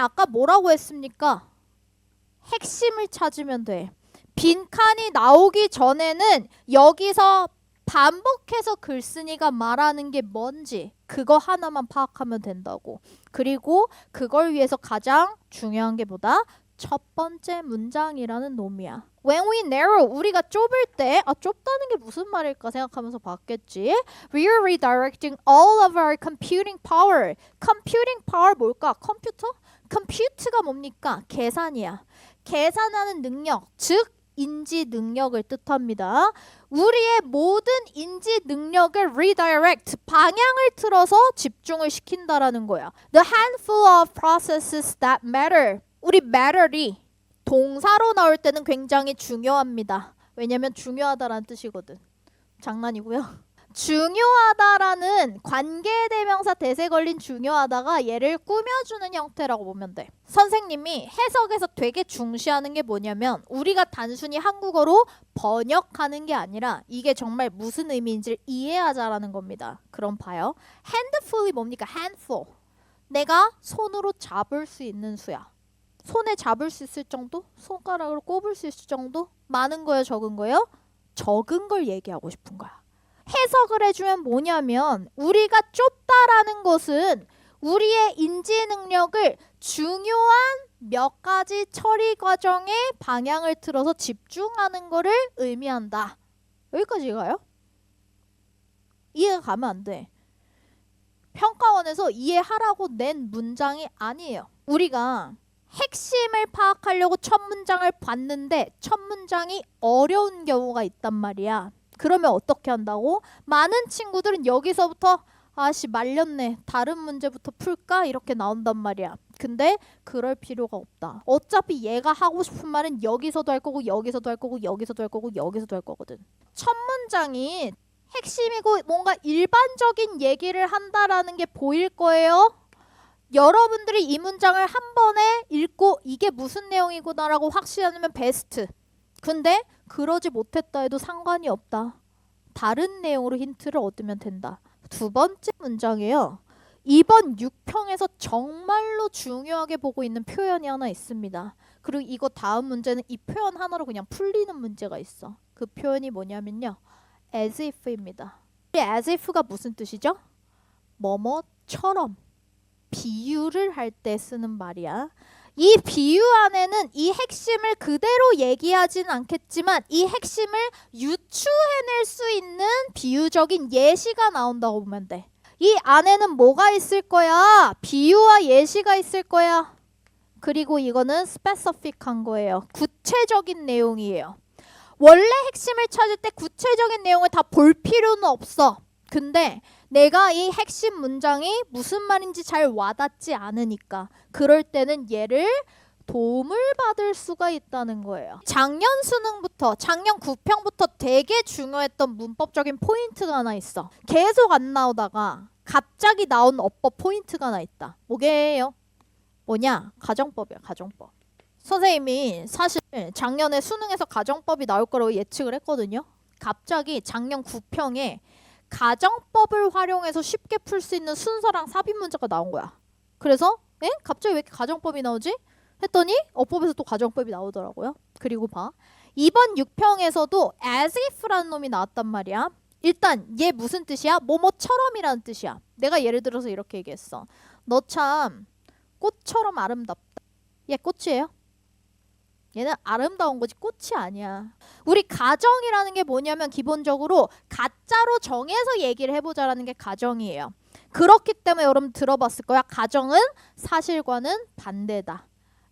아까 뭐라고 했습니까? 핵심을 찾으면 돼. 빈칸이 나오기 전에는 여기서 반복해서 글쓴이가 말하는 게 뭔지 그거 하나만 파악하면 된다고. 그리고 그걸 위해서 가장 중요한 게 뭐다? 첫 번째 문장이라는 놈이야. When we narrow, 우리가 좁을 때 좁다는 게 무슨 말일까 생각하면서 봤겠지. We are redirecting all of our computing power. Computing power 뭘까? 컴퓨터? Compute가 뭡니까? 계산이야. 계산하는 능력, 즉 인지 능력을 뜻합니다. 우리의 모든 인지 능력을 redirect, 방향을 틀어서 집중을 시킨다라는 거야. The handful of processes that matter. 우리 matter이 동사로 나올 때는 굉장히 중요합니다. 왜냐면 중요하다라는 뜻이거든. 장난이고요. 중요하다라는 관계대명사 대세 걸린 중요하다가 얘를 꾸며주는 형태라고 보면 돼. 선생님이 해석에서 되게 중시하는 게 뭐냐면 우리가 단순히 한국어로 번역하는 게 아니라 이게 정말 무슨 의미인지를 이해하자라는 겁니다. 그럼 봐요. handful이 뭡니까? handful. 내가 손으로 잡을 수 있는 수야. 손에 잡을 수 있을 정도? 손가락으로 꼽을 수 있을 정도? 많은 거예요? 적은 거예요? 적은 걸 얘기하고 싶은 거야. 해석을 해주면 뭐냐면 우리가 좁다라는 것은 우리의 인지 능력을 중요한 몇 가지 처리 과정에 방향을 틀어서 집중하는 거를 의미한다. 여기까지 가요? 이해가 가면 안 돼. 평가원에서 이해하라고 낸 문장이 아니에요. 우리가 핵심을 파악하려고 첫 문장을 봤는데 첫 문장이 어려운 경우가 있단 말이야. 그러면 어떻게 한다고? 많은 친구들은 여기서부터 아씨 말렸네. 다른 문제부터 풀까? 이렇게 나온단 말이야. 근데 그럴 필요가 없다. 어차피 얘가 하고 싶은 말은 여기서도 할 거고 여기서도 할 거고 여기서도 할 거고 여기서도 할 거거든. 첫 문장이 핵심이고 뭔가 일반적인 얘기를 한다라는 게 보일 거예요. 여러분들이 이 문장을 한 번에 읽고 이게 무슨 내용이구나라고 확신하면 베스트. 근데 그러지 못했다 해도 상관이 없다. 다른 내용으로 힌트를 얻으면 된다. 두 번째 문장이에요. 이번 6평에서 정말로 중요하게 보고 있는 표현이 하나 있습니다. 그리고 이거 다음 문제는 이 표현 하나로 그냥 풀리는 문제가 있어. 그 표현이 뭐냐면요. as if입니다. as if가 무슨 뜻이죠? 뭐뭐처럼. 비유를 할 때 쓰는 말이야. 이 비유 안에는 이 핵심을 그대로 얘기하진 않겠지만 이 핵심을 유추해낼 수 있는 비유적인 예시가 나온다고 보면 돼. 이 안에는 뭐가 있을 거야? 비유와 예시가 있을 거야. 그리고 이거는 스페시픽한 거예요. 구체적인 내용이에요. 원래 핵심을 찾을 때 구체적인 내용을 다 볼 필요는 없어. 근데 내가 이 핵심 문장이 무슨 말인지 잘 와닿지 않으니까 그럴 때는 얘를 도움을 받을 수가 있다는 거예요. 작년 수능부터 작년 9평부터 되게 중요했던 문법적인 포인트가 하나 있어. 계속 안 나오다가 갑자기 나온 어법 포인트가 하나 있다. 뭐게요? 뭐냐? 가정법이야. 가정법. 선생님이 사실 작년에 수능에서 가정법이 나올 거라고 예측을 했거든요. 갑자기 작년 9평에 가정법을 활용해서 쉽게 풀 수 있는 순서랑 삽입 문제가 나온 거야. 그래서 갑자기 왜 이렇게 가정법이 나오지? 했더니 어법에서 또 가정법이 나오더라고요. 그리고 봐. 이번 6평에서도 as if라는 놈이 나왔단 말이야. 일단 얘 무슨 뜻이야? 뭐뭐처럼이라는 뜻이야. 내가 예를 들어서 이렇게 얘기했어. 너 참 꽃처럼 아름답다. 얘 꽃이에요? 얘는 아름다운 거지 꽃이 아니야. 우리 가정이라는 게 뭐냐면 기본적으로 가짜로 정해서 얘기를 해보자라는 게 가정이에요. 그렇기 때문에 여러분 들어봤을 거야. 가정은 사실과는 반대다.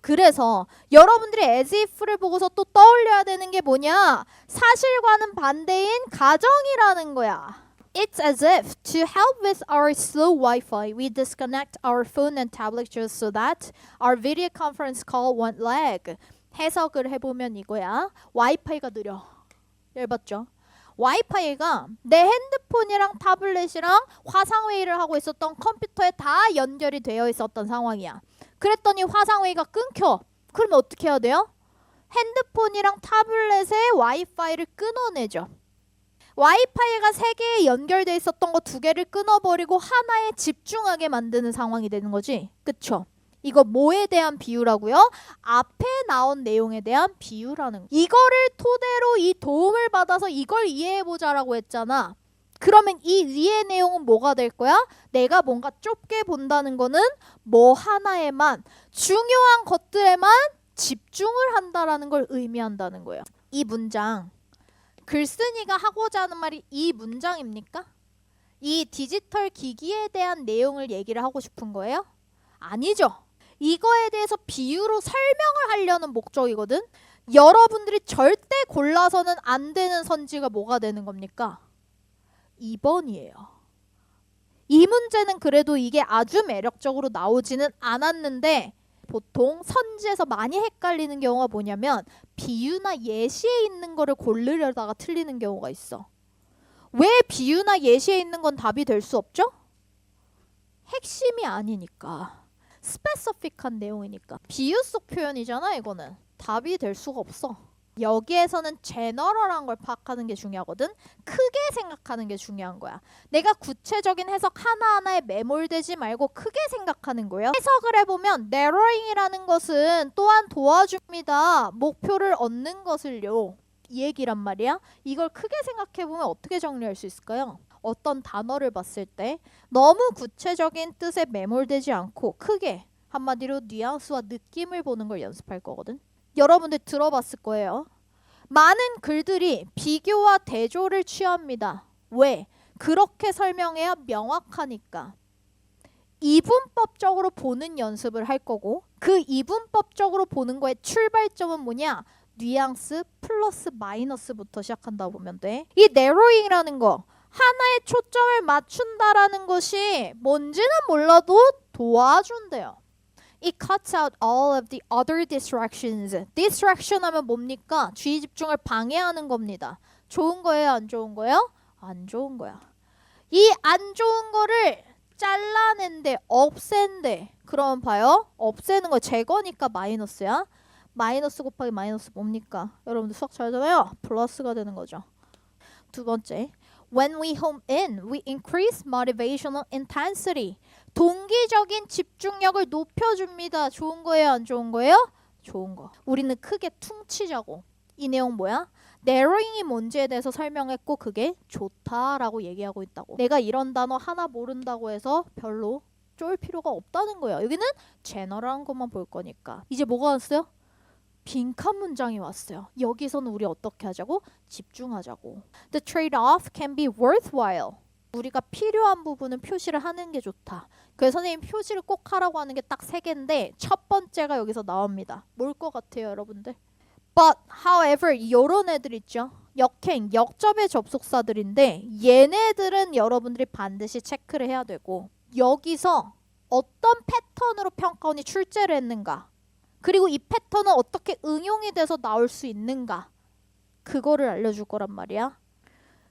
그래서 여러분들이 as if를 보고서 또 떠올려야 되는 게 뭐냐? 사실과는 반대인 가정이라는 거야. It's as if to help with our slow Wi-Fi, we disconnect our phone and tablet just so that our video conference call won't lag. 해석을 해보면 이거야. 와이파이가 느려. 열받죠? 와이파이가 내 핸드폰이랑 타블렛이랑 화상회의를 하고 있었던 컴퓨터에 다 연결이 되어 있었던 상황이야. 그랬더니 화상회의가 끊겨. 그러면 어떻게 해야 돼요? 핸드폰이랑 타블렛의 와이파이를 끊어내죠. 와이파이가 3개에 연결되어 있었던 거 2개를 끊어버리고 하나에 집중하게 만드는 상황이 되는 거지. 그쵸? 이거 뭐에 대한 비유라고요? 앞에 나온 내용에 대한 비유라는 거. 이거를 토대로 이 도움을 받아서 이걸 이해해보자라고 했잖아. 그러면 이 위의 내용은 뭐가 될 거야? 내가 뭔가 좁게 본다는 거는 뭐 하나에만, 중요한 것들에만 집중을 한다라는 걸 의미한다는 거예요. 이 문장, 글쓴이가 하고자 하는 말이 이 문장입니까? 이 디지털 기기에 대한 내용을 얘기를 하고 싶은 거예요? 아니죠. 이거에 대해서 비유로 설명을 하려는 목적이거든. 여러분들이 절대 골라서는 안 되는 선지가 뭐가 되는 겁니까? 2번이에요. 이 문제는 그래도 이게 아주 매력적으로 나오지는 않았는데 보통 선지에서 많이 헷갈리는 경우가 뭐냐면 비유나 예시에 있는 거를 고르려다가 틀리는 경우가 있어. 왜 비유나 예시에 있는 건 답이 될 수 없죠? 핵심이 아니니까. 스페시픽한 내용이니까. 비유 속 표현이잖아 이거는. 답이 될 수가 없어. 여기에서는 제너럴한 걸 파악하는 게 중요하거든. 크게 생각하는 게 중요한 거야. 내가 구체적인 해석 하나하나에 매몰되지 말고 크게 생각하는 거예요. 해석을 해보면 narrowing이라는 것은 또한 도와줍니다. 목표를 얻는 것을요. 이 얘기란 말이야. 이걸 크게 생각해보면 어떻게 정리할 수 있을까요? 어떤 단어를 봤을 때 너무 구체적인 뜻에 매몰되지 않고 크게, 한마디로 뉘앙스와 느낌을 보는 걸 연습할 거거든. 여러분들 들어봤을 거예요. 많은 글들이 비교와 대조를 취합니다. 왜? 그렇게 설명해야 명확하니까. 이분법적으로 보는 연습을 할 거고 그 이분법적으로 보는 거의 출발점은 뭐냐? 뉘앙스 플러스 마이너스부터 시작한다고 보면 돼. 이 narrowing이라는 거, 하나의 초점을 맞춘다라는 것이 뭔지는 몰라도 도와준대요. It cuts out all of the other distractions. distraction 하면 뭡니까? 주의 집중을 방해하는 겁니다. 좋은 거예요? 안 좋은 거예요? 안 좋은 거야. 이 안 좋은 거를 잘라낸대, 없앤대. 그러면 봐요. 없애는 거 제거니까 마이너스야. 마이너스 곱하기 마이너스 뭡니까? 여러분들 수학 잘하잖아요. 플러스가 되는 거죠. 두 번째. When we home in, we increase motivational intensity. 동기적인 집중력을 높여줍니다. 좋은 거예요? 안 좋은 거예요? 좋은 거. 우리는 크게 퉁치자고. 이 내용 뭐야? narrowing이 뭔지에 대해서 설명했고 그게 좋다라고 얘기하고 있다고. 내가 이런 단어 하나 모른다고 해서 별로 쫄 필요가 없다는 거예요. 여기는 제너럴한 것만 볼 거니까. 이제 뭐가 왔어요? 빈칸 문장이 왔어요. 여기서는 우리 어떻게 하자고? 집중하자고. The trade-off can be worthwhile. 우리가 필요한 부분은 표시를 하는 게 좋다. 그래서 선생님 표시를 꼭 하라고 하는 게 딱 3개인데 첫 번째가 여기서 나옵니다. 뭘 것 같아요 여러분들? But however 이런 애들 있죠. 역행, 역접의 접속사들인데 얘네들은 여러분들이 반드시 체크를 해야 되고 여기서 어떤 패턴으로 평가원이 출제를 했는가 그리고 이 패턴은 어떻게 응용이 돼서 나올 수 있는가 그거를 알려줄 거란 말이야.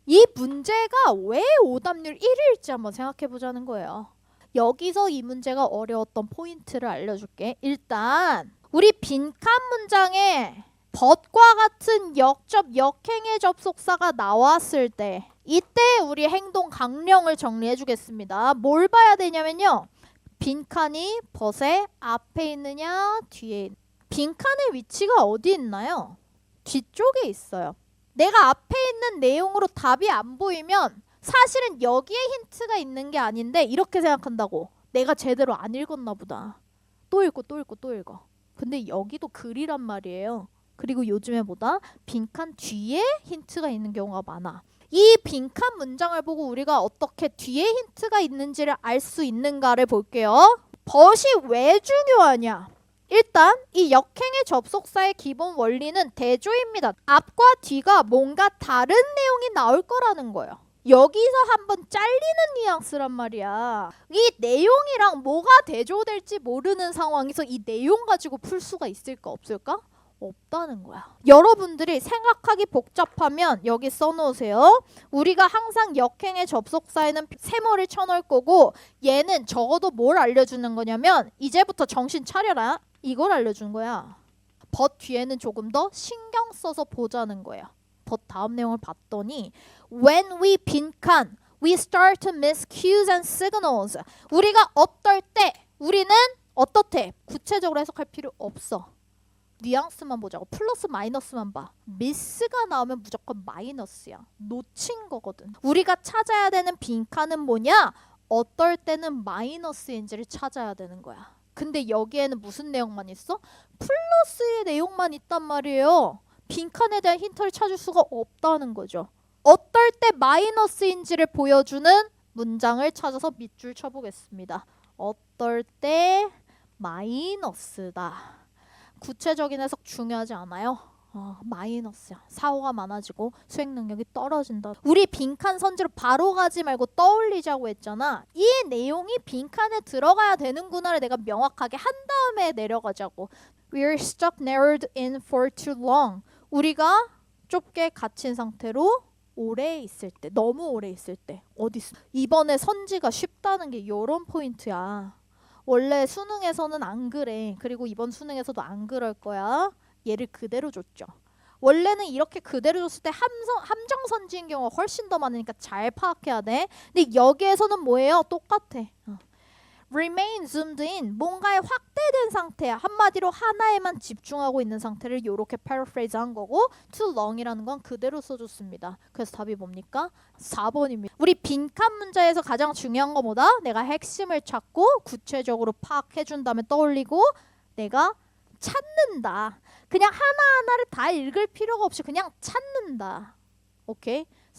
이 문제가 왜 오답률 1위일지 한번 생각해 보자는 거예요. 여기서 이 문제가 어려웠던 포인트를 알려줄게. 일단 우리 빈칸 문장에 but과 같은 역접, 역행의 접속사가 나왔을 때 이때 우리 행동 강령을 정리해 주겠습니다. 뭘 봐야 되냐면요. 빈칸이 but의 앞에 있느냐 뒤에 있느냐. 빈칸의 위치가 어디 있나요? 뒤쪽에 있어요. 내가 앞에 있는 내용으로 답이 안 보이면 사실은 여기에 힌트가 있는 게 아닌데 이렇게 생각한다고. 내가 제대로 안 읽었나 보다. 또 읽고 또 읽고 또 읽어. 근데 여기도 글이란 말이에요. 그리고 요즘에 뭐다? 빈칸 뒤에 힌트가 있는 경우가 많아. 이 빈칸 문장을 보고 우리가 어떻게 뒤에 힌트가 있는지를 알 수 있는가를 볼게요. but이 왜 중요하냐? 일단 이 역행의 접속사의 기본 원리는 대조입니다. 앞과 뒤가 뭔가 다른 내용이 나올 거라는 거예요. 여기서 한번 잘리는 뉘앙스란 말이야. 이 내용이랑 뭐가 대조될지 모르는 상황에서 이 내용 가지고 풀 수가 있을까 없을까? 없다는 거야. 여러분들이 생각하기 복잡하면 여기 써놓으세요. 우리가 항상 역행의 접속사에는 세모를 쳐놓을 거고 얘는 적어도 뭘 알려주는 거냐면 이제부터 정신 차려라. 이걸 알려준 거야. but 뒤에는 조금 더 신경 써서 보자는 거야. but 다음 내용을 봤더니 when we 빈칸 we start to miss cues and signals. 우리가 어떨 때 우리는 어떻대? 구체적으로 해석할 필요 없어. 뉘앙스만 보자고. 플러스 마이너스만 봐. 미스가 나오면 무조건 마이너스야. 놓친 거거든. 우리가 찾아야 되는 빈칸은 뭐냐? 어떨 때는 마이너스인지를 찾아야 되는 거야. 근데 여기에는 무슨 내용만 있어? 플러스의 내용만 있단 말이에요. 빈칸에 대한 힌트를 찾을 수가 없다는 거죠. 어떨 때 마이너스인지를 보여주는 문장을 찾아서 밑줄 쳐보겠습니다. 어떨 때 마이너스다. 구체적인 해석 중요하지 않아요? 마이너스야. 사고가 많아지고 수행 능력이 떨어진다. 우리 빈칸 선지로 바로 가지 말고 떠올리자고 했잖아. 이 내용이 빈칸에 들어가야 되는구나를 내가 명확하게 한 다음에 내려가자고. We're stuck narrowed in for too long. 우리가 좁게 갇힌 상태로 오래 있을 때, 너무 오래 있을 때 어디 있어? 이번에 선지가 쉽다는 게 이런 포인트야. 원래 수능에서는 안 그래. 그리고 이번 수능에서도 안 그럴 거야. 얘를 그대로 줬죠. 원래는 이렇게 그대로 줬을 때 함정 선지인 경우가 훨씬 더 많으니까 잘 파악해야 돼. 근데 여기에서는 뭐예요? 똑같아. remain zoomed in. 뭔가에 확대된 상태야. 한마디로 하나에만 집중하고 있는 상태를 이렇게 paraphrase 한 거고 too long이라는 건 그대로 써줬습니다. 그래서 답이 뭡니까? 4번입니다. 우리 빈칸 문제에서 가장 중요한 거보다 내가 핵심을 찾고 구체적으로 파악해준 다음에 떠올리고 내가 찾는다. 그냥 하나하나를 다 읽을 필요가 없이 그냥 찾는다. 오케이?